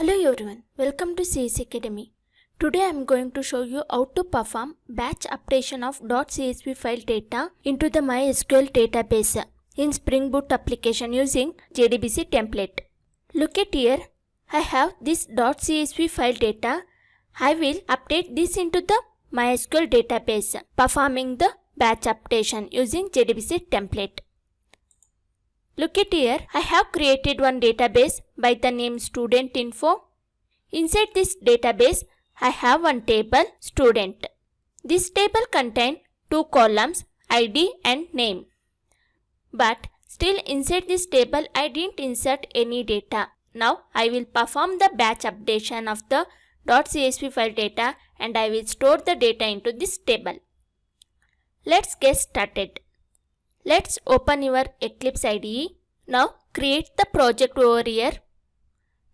Hello everyone, welcome to CS Academy. Today I am going to show you how to perform batch updation of .csv file data into the MySQL database in Spring Boot application using jdbcTemplate. Look at here, I have this .csv file data. I will update this into the MySQL database, performing the batch updation using jdbcTemplate. Look at here, I have created one database by the name studentinfo. Inside this database, I have one table, student. This table contains two columns, ID and name. But still inside this table, I didn't insert any data. Now I will perform the batch updation of the .csv file data and I will store the data into this table. Let's get started. Let's open your Eclipse IDE. Now create the project over here.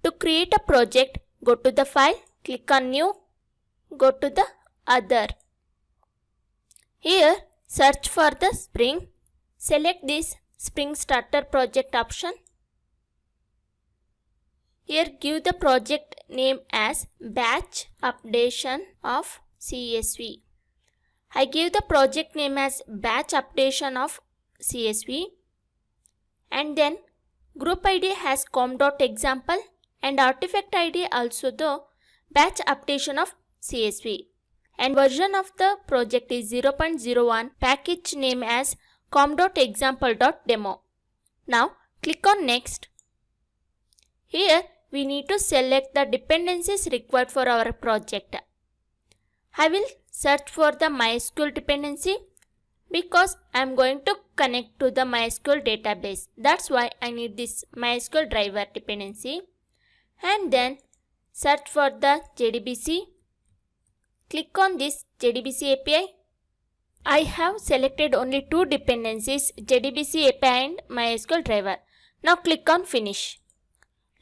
To create a project, go to the file, click on new, go to the other. Here search for the Spring. Select this Spring Starter project option. Here give the project name as Batch Updation of CSV. I give the project name as Batch Updation of CSV, and then group ID has com.example and artifact ID also the batch updation of CSV, and version of the project is 0.01, package name as com.example.demo. Now click on next. Here we need to select the dependencies required for our project. I will search for the MySQL dependency because I am going to connect to the MySQL database. That's why I need this MySQL driver dependency. And then search for the JDBC. Click on this JDBC API. I have selected only two dependencies, JDBC API and MySQL driver. Now click on finish.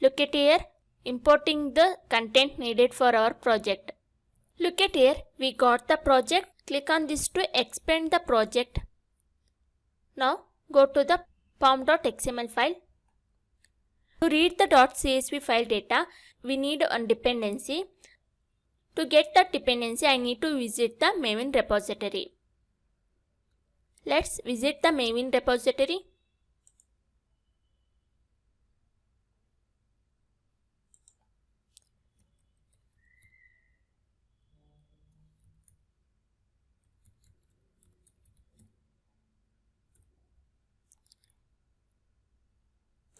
Look at here, importing the content needed for our project. Look at here, we got the project. Click on this to expand the project. Now go to the pom.xml file. To read the .csv file data, we need one dependency. To get that dependency, I need to visit the Maven repository. Let's visit the Maven repository.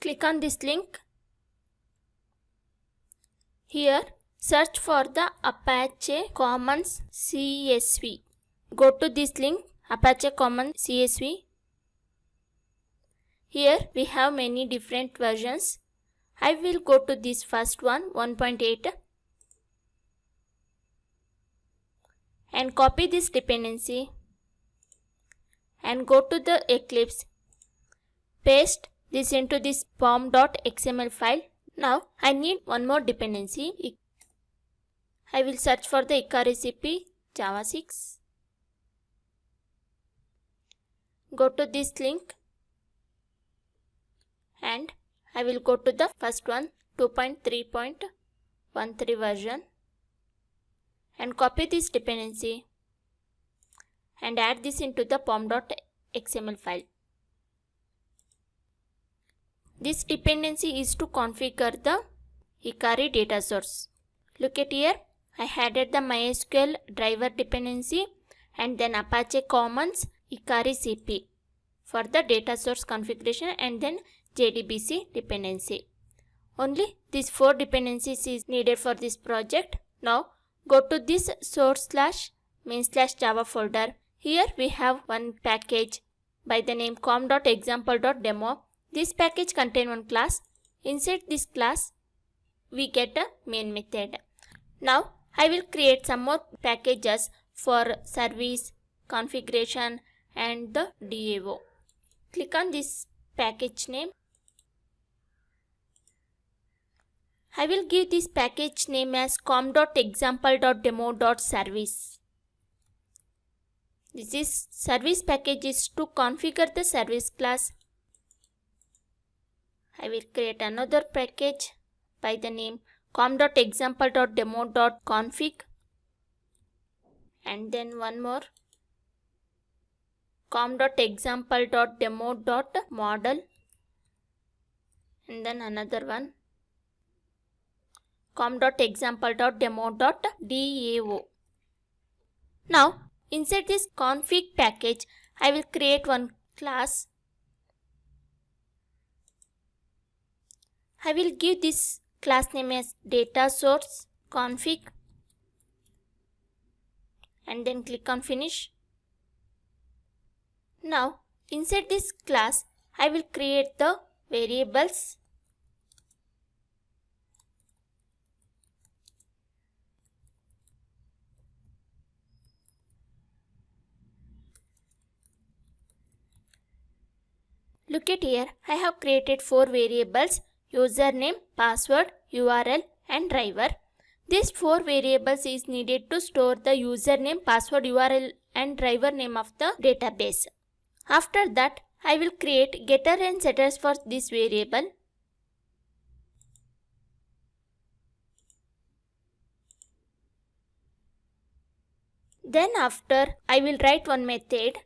Click on this link. Here search for the Apache Commons CSV. Go to this link, Apache Commons CSV. Here we have many different versions. I will go to this first one, 1.8, and copy this dependency and go to the Eclipse. Paste this into this pom.xml file. Now I need one more dependency. I will search for the ICA recipe Java 6. Go to this link and I will go to the first one, 2.3.13 version, and copy this dependency and add this into the pom.xml file. This dependency is to configure the Hikari data source. Look at here, I added the MySQL driver dependency and then Apache Commons Hikari CP for the data source configuration and then JDBC dependency. Only these four dependencies is needed for this project. Now go to this source/main/java folder. Here we have one package by the name com.example.demo. This package contains one class. Inside this class, we get a main method. Now, I will create some more packages for service, configuration and the DAO. Click on this package name. I will give this package name as com.example.demo.service. This is service package is to configure the service class. I will create another package by the name com.example.demo.config, and then one more com.example.demo.model, and then another one com.example.demo.dao. Now inside this config package, I will create one class. I will give this class name as data source config, and then click on finish. Now inside this class, I will create the variables. Look at here, I have created 4 variables: username, password, URL and driver. These 4 variables is needed to store the username, password, URL and driver name of the database. After that, I will create getter and setters for this variable. Then after, I will write one method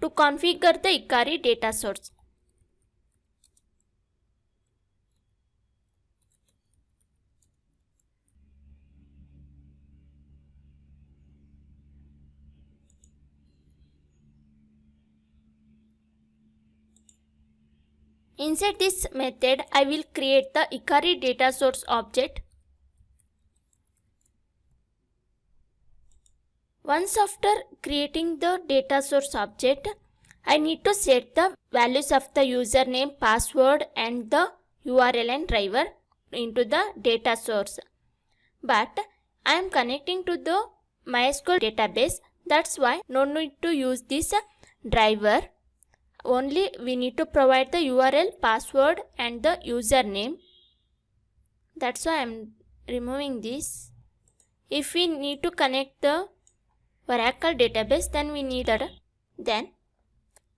to configure the Ikari data source. Inside this method, I will create the Ikari data source object. Once after creating the data source object, I need to set the values of the username, password and the URL and driver into the data source. But I am connecting to the MySQL database, that's why no need to use this driver. Only we need to provide the URL, password and the username. That's why I am removing this. If we need to connect the Oracle database, then we need that. Then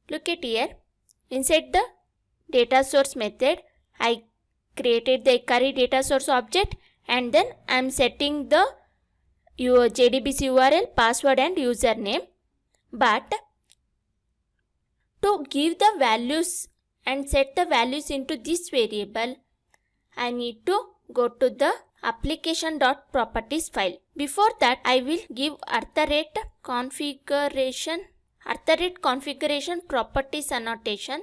look at here, inside the data source method, I created the Ikari data source object, and then I am setting the JDBC URL, password and username. But to give the values and set the values into this variable, I need to go to the application.properties file. Before that, I will give @configuration properties annotation,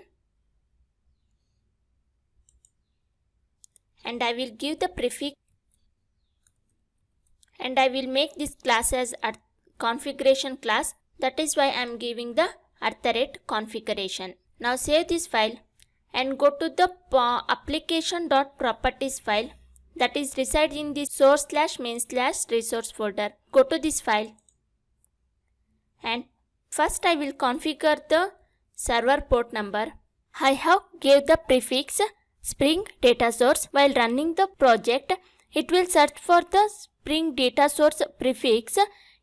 and I will give the prefix, and I will make this class as a configuration class. That is why I am giving the @configuration. Now save this file and go to the application.properties file that is resides in the source/main/resource folder. Go to this file, and first I will configure the server port number. I have gave the prefix Spring Data Source. While running the project, it will search for the Spring Data Source prefix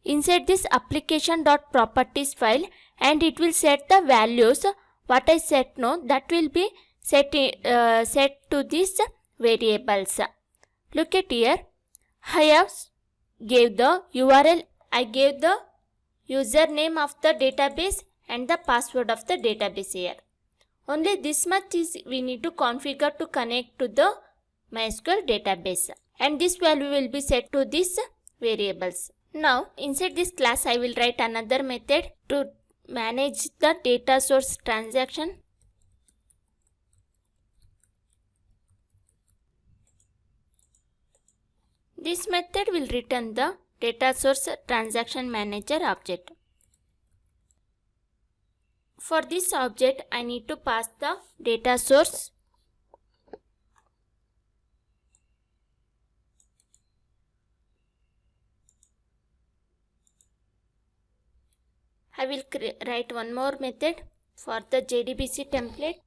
inside this application.properties file, and it will set the values. What I set now, that will be set to these variables. Look at here, I have gave the URL, I gave the username of the database and the password of the database here. Only this much is we need to configure to connect to the MySQL database, and this value will be set to these variables. Now inside this class, I will write another method to manage the data source transaction. This method will return the data source transaction manager object. For this object, I need to pass the data source. I will write one more method for the jdbcTemplate.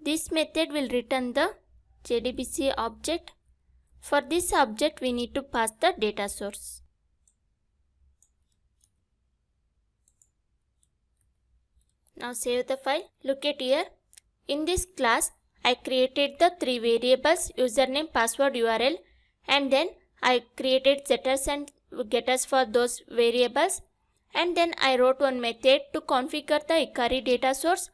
This method will return the JDBC object. For this object, we need to pass the data source. Now save the file. Look at here. In this class, I created the 3 variables, username, password, URL, and then I created setters and getters for those variables, and then I wrote one method to configure the Ikari data source.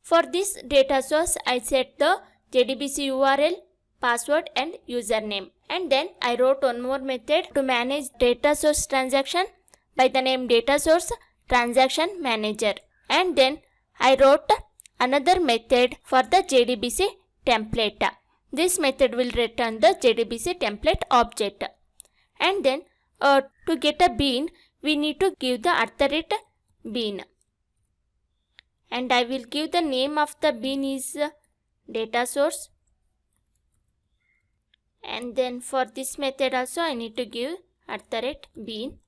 For this data source, I set the JDBC URL, password and username, and then I wrote one more method to manage data source transaction by the name data source transaction manager, and then I wrote another method for the JDBC template. This method will return the JDBC template object. And then to get a bean, we need to give the @bean. And I will give the name of the bean is data source. And then for this method also I need to give @bean.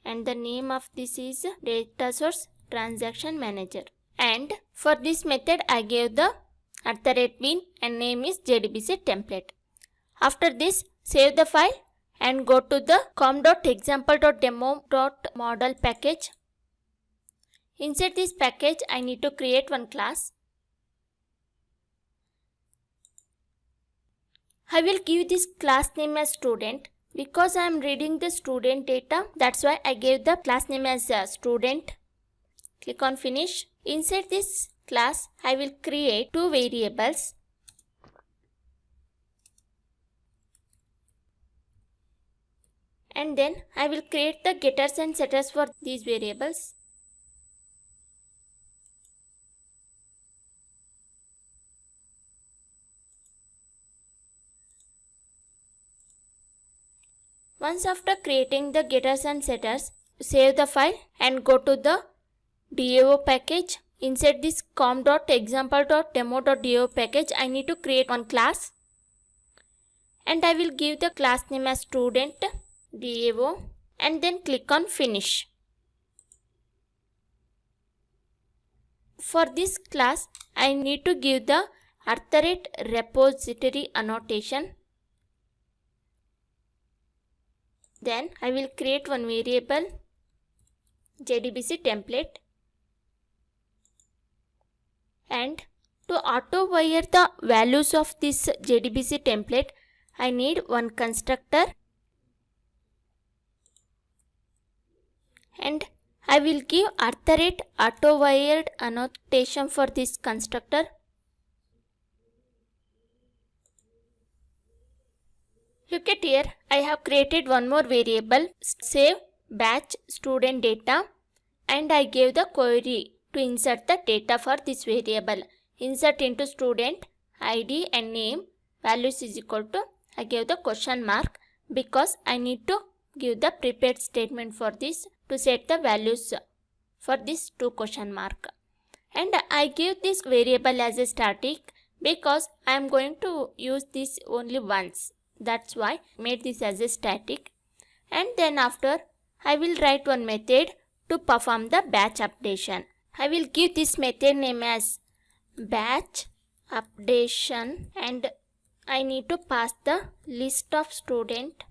And the name of this is data source transaction manager. And for this method I gave the @bean and name is JDBC template. After this, save the file and go to the com.example.demo.model package. Inside this package, I need to create one class. I will give this class name as student because I am reading the student data. That's why I gave the class name as student. Click on finish. Inside this class, I will create 2 variables. And then I will create the getters and setters for these variables. Once after creating the getters and setters, save the file and go to the DAO package. Inside this com.example.demo.dao package, I need to create one class. And I will give the class name as student DAO and then click on finish. For this class, I need to give the @repository annotation. Then I will create one variable JDBC template, and to auto wire the values of this JDBC template, I need one constructor, and I will give @auto wired annotation for this constructor. Look at here, I have created one more variable, save batch student data, and I gave the query to insert the data for this variable. Insert into student ID and name, values is equal to, I gave the question mark because I need to give the prepared statement for this to set the values for this 2 question mark. And I give this variable as a static because I am going to use this only once. That's why I made this as a static. And then after, I will write one method to perform the batch updation. I will give this method name as BatchUpdation and I need to pass the list of student.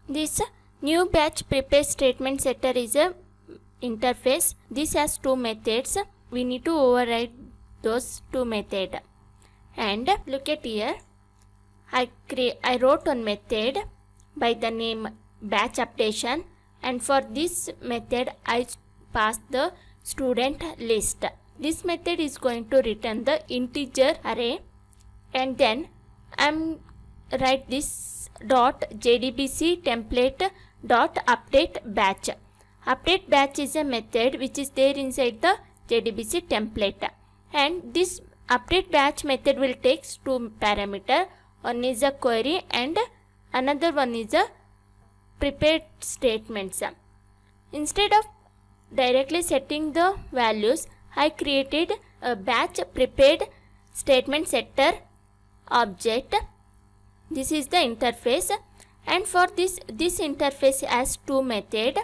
This new batch prepare statement setter is a interface. This has 2 methods. We need to override those 2 methods. And look at here, I wrote one method by the name BatchUpdation, and for this method I passed the student list. This method is going to return the integer array, and then write this .jdbcTemplate.update batch. Update batch is a method which is there inside the JDBC template, and this update batch method will take 2 parameters. One is a query and another one is a prepared statements. Instead of directly setting the values, I created a batch prepared statement setter object. This is the interface, and for this interface has 2 methods.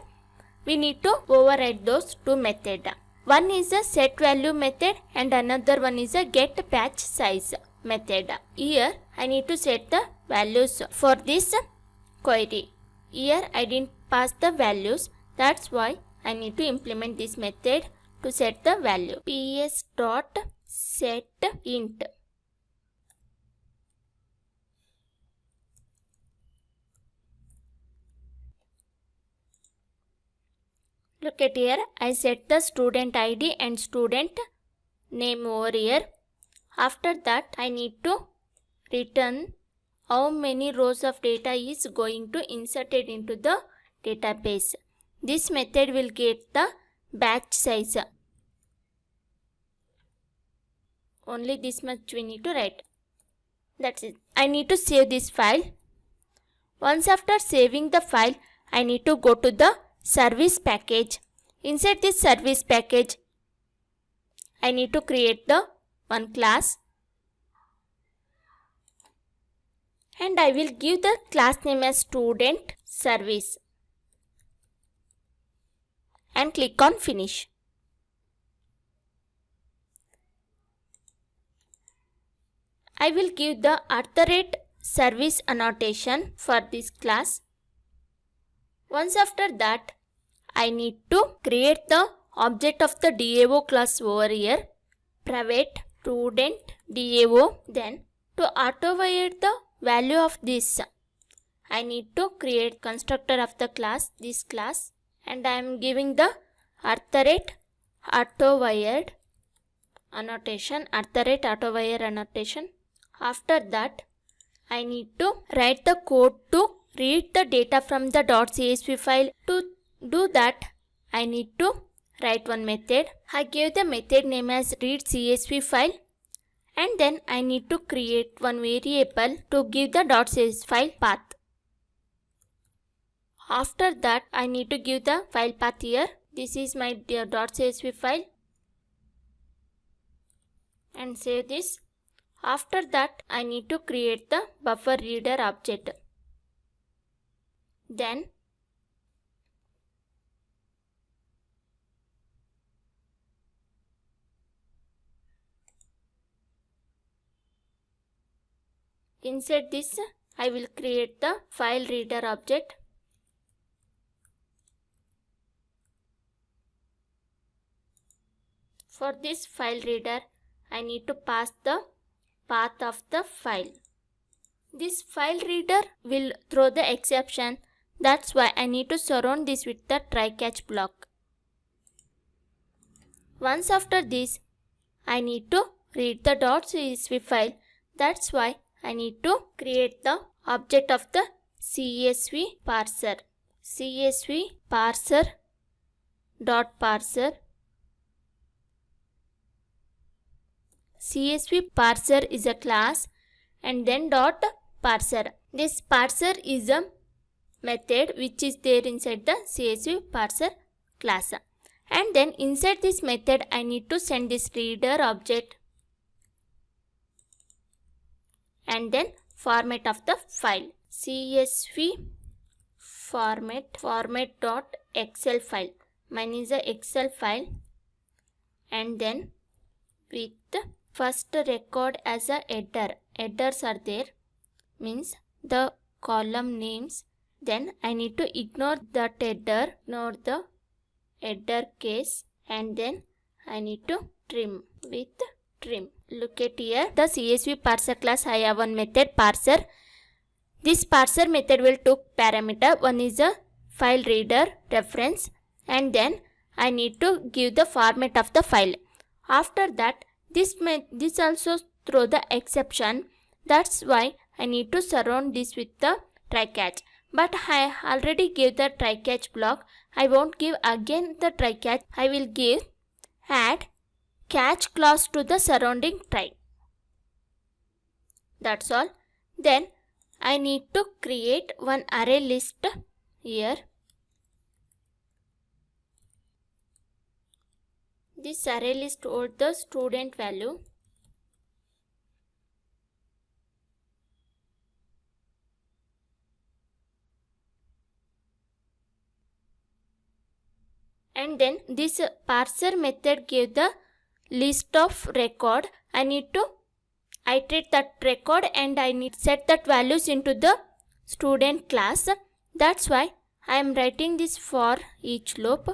We need to override those 2 methods. One is a set value method and another one is a get batch size method. Here I need to set the values for this query. Here I didn't pass the values, that's why I need to implement this method to set the value. ps.setInt. Look at here, I set the student ID and student name over here. After that, I need to return how many rows of data is going to inserted into the database. This method will get the batch size. Only this much we need to write. That's it. I need to save this file. Once after saving the file, I need to go to the service package. Inside this service package, I need to create the one class. And I will give the class name as student service. And click on finish. I will give the @service annotation for this class. Once after that, I need to create the object of the DAO class over here. Private student DAO. Then to auto-wire the value of this, I need to create constructor of the class, this class. And I am giving the @autowired annotation, @autowire annotation. After that, I need to write the code to read the data from the .csv file. To do that, I need to write one method. I gave the method name as readCSV file, and then I need to create one variable to give the .csv file path. After that, I need to give the file path here. This is my .csv file, and save this. After that, I need to create the buffer reader object. Then inside this, I will create the file reader object. For this file reader, I need to pass the path of the file. This file reader will throw the exception. That's why I need to surround this with the try catch block. Once after this, I need to read the .csv file. That's why I need to create the object of the CSV parser. CSV parser dot parser. CSV parser is a class, and then dot parser. This parser is a method which is there inside the CSV parser class. And then inside this method, I need to send this reader object and then format of the file. CSV format dot Excel file. Mine is a Excel file, and then with first record as a header. Headers are there, means the column names. Then I need to ignore that header, ignore the header case, and then I need to trim with trim. Look at here, the CSV parser class, I have one method parser. This parser method will take parameter. One is a file reader reference, and then I need to give the format of the file. After that, this also throw the exception. That's why I need to surround this with the try catch. But I already gave the try catch block. I won't give again the try catch. I will give add catch clause to the surrounding try. That's all. Then I need to create one array list here. This array list holds the student value. And then this parser method gave the list of record. I need to iterate that record and I need to set that values into the student class. That's why I am writing this for each loop.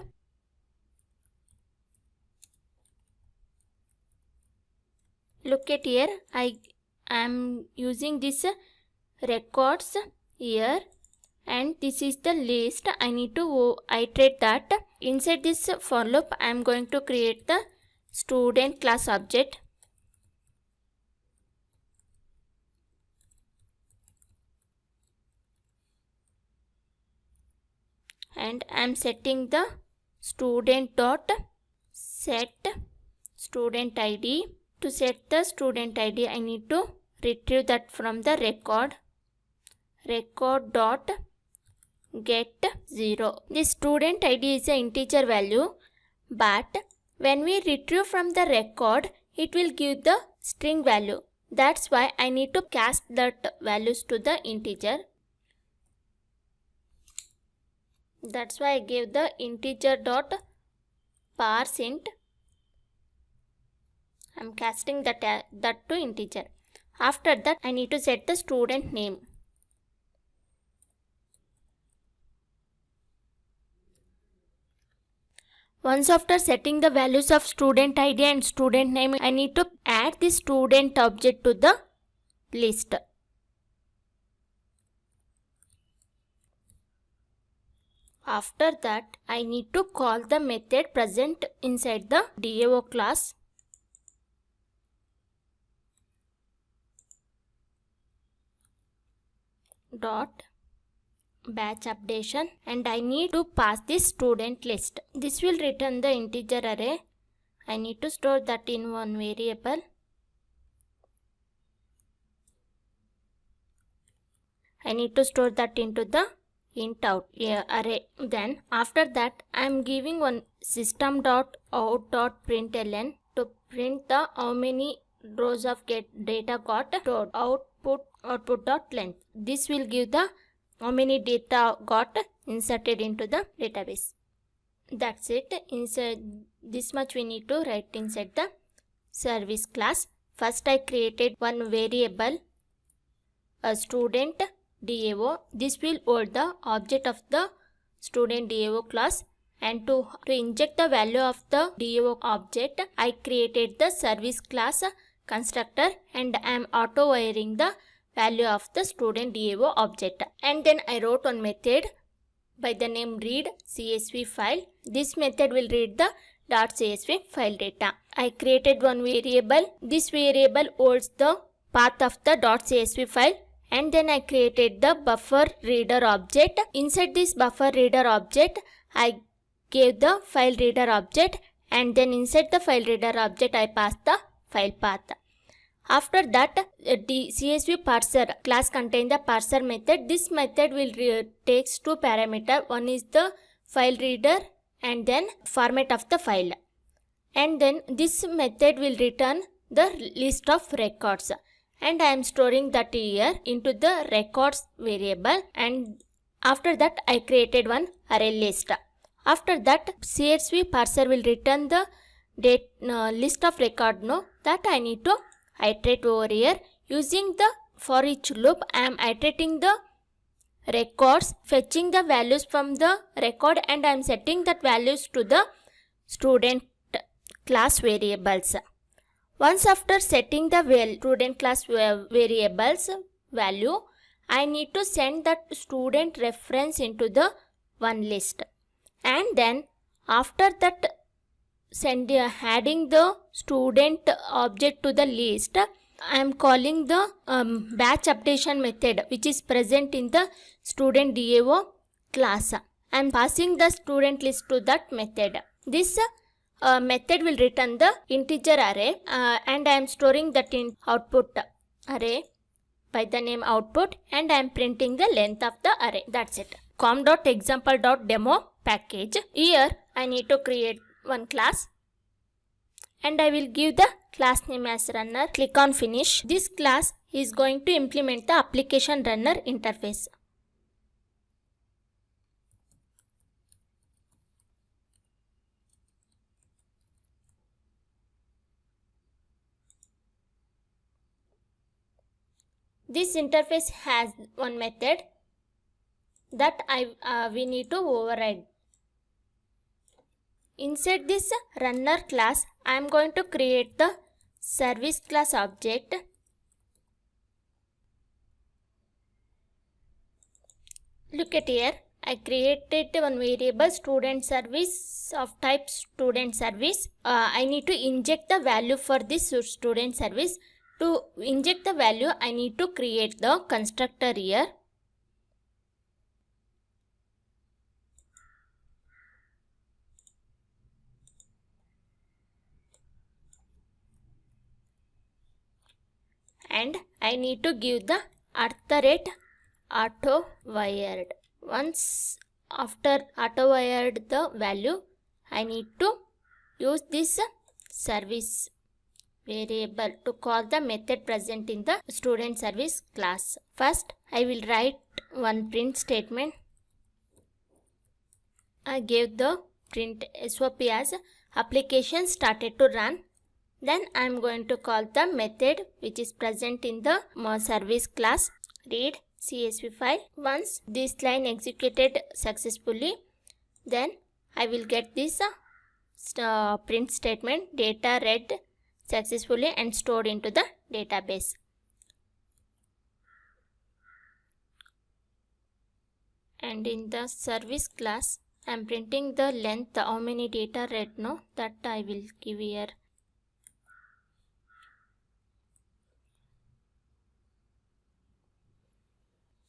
Look at here, I am using this records here and this is the list. I need to iterate that. Inside this for loop, I am going to create the student class object. And I am setting the student dot set student ID. To set the student ID, I need to retrieve that from the record dot get 0. The student ID is an integer value, but when we retrieve from the record, it will give the string value. That's why I need to cast that values to the integer. That's why I gave the integer dot parse int. I'm casting that to integer. After that, I need to set the student name. Once after setting the values of student ID and student name, I need to add the student object to the list. After that, I need to call the method present inside the DAO class. Dot batch updation, and I need to pass this student list. This will return the integer array. I need to store that in one variable. I need to store that into the int out array. Then after that, I am giving one system.out.println to print the how many rows of data got stored. Output.length. This will give the how many data got inserted into the database. That's it. Inside this much we need to write inside the service class. First I created one variable, a student DAO. This will hold the object of the student DAO class, and to inject the value of the DAO object, I created the service class constructor and I am auto wiring the value of the student DAO object. And then I wrote one method by the name read CSV file. This method will read the .csv file data. I created one variable. This variable holds the path of the .csv file, and then I created the buffer reader object. Inside this buffer reader object, I gave the file reader object, and then inside the file reader object I passed the file path. After that, the CSV parser class contains the parser method. This method will takes two parameters. One is the file reader and then format of the file. And then this method will return the list of records. And I am storing that here into the records variable. And after that, I created one array list. After that, CSV parser will return the list of record that I need to iterate over here. Using the for each loop, I am iterating the records, fetching the values from the record, and I am setting that values to the student class variables. Once after setting the student class variables value, I need to send that student reference into the one list. And then after that, adding the student object to the list, I am calling the batch updation method, which is present in the student DAO class. I am passing the student list to that method. This method will return the integer array, and I am storing that in output array by the name output, and I am printing the length of the array. That's it. com.example.demo package. Here I need to create one class, and I will give the class name as runner. Click on finish. This class is going to implement the application runner interface. This interface has one method that we need to override. Inside this runner class, I am going to create the service class object. Look at here, I created one variable student service of type student service. I need to inject the value for this student service. To inject the value, I need to create the constructor here. And I need to give the @autowired. Once after autowired the value, I need to use this service variable to call the method present in the student service class. First, I will write one print statement. I gave the print SOP as application started to run. Then I am going to call the method which is present in the service class, read CSV file. Once this line executed successfully, then I will get this print statement, data read successfully and stored into the database. And in the service class, I am printing the length, how many data read, no, that I will give here.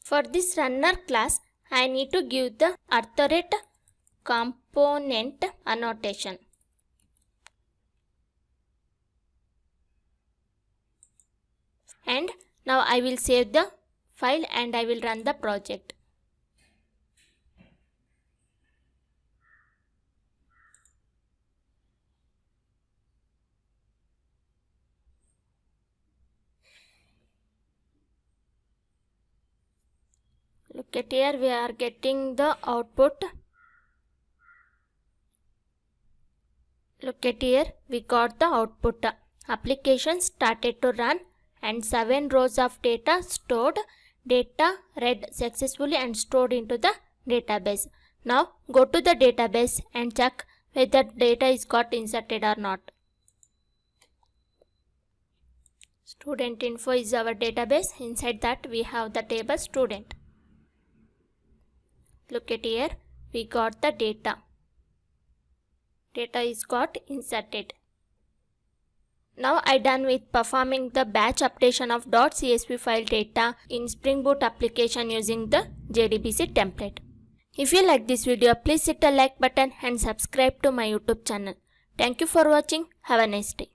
For this runner class, I need to give the @component annotation. And now I will save the file and I will run the project. Look at here, we are getting the output. Look at here, we got the output. Application started to run and 7 rows of data stored, data read successfully and stored into the database. Now go to the database and check whether data is got inserted or not. Student info is our database. Inside that we have the table student. Look at here, we got the data. Data is got inserted. Now I done with performing the batch updation of .csv file data in springBoot application using the jdbcTemplate. If you like this video, please hit the like button and subscribe to my YouTube channel. Thank you for watching. Have a nice day.